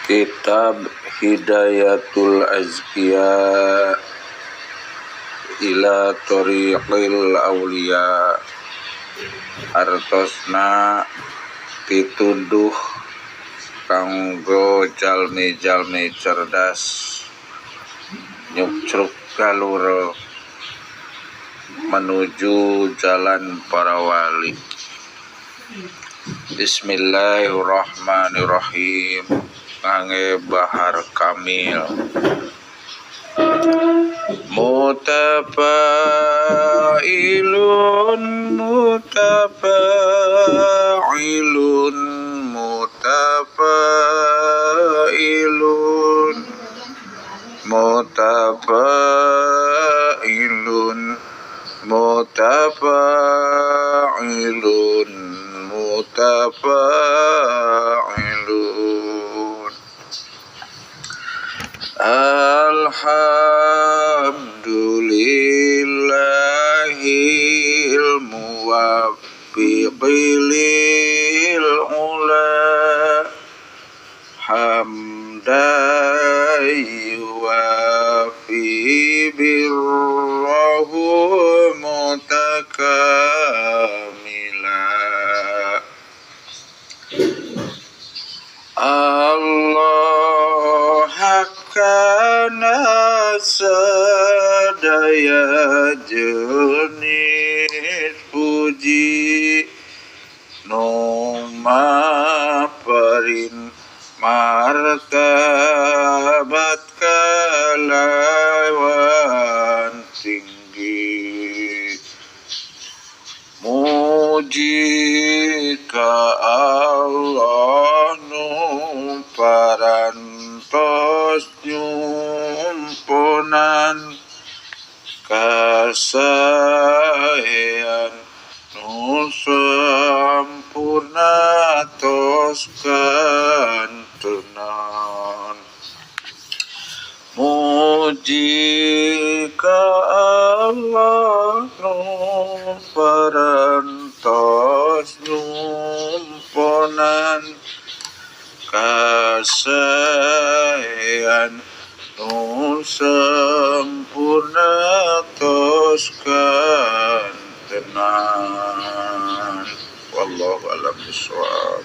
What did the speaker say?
Kitab Hidayatul Azkiya ila Thoriqil Auliya, artosna pituduh kanggo jalmi-jalmi cerdas nyukruk galur menuju jalan para wali. Bismillahirrahmanirrahim. Ngangge bahar kamil. Mutafa'ilun mutafa'ilun mutafa'ilun mutafa'ilun mutafa'ilun mutafa'ilun. Alhamdulillahil muwaffiqil ula hamdan yuwafi birrahu mutakamila. Allah hakana sadaya jenis puji numa perin martabat kalawan tinggi. Muji ka Allah parantos nyumpunan kasaean nu sampurna tos kantenan. Muji ka Allah nu parantos nyumpunan kasaean nu sampurna tos kantenan. Wallahu a'lam bishawab.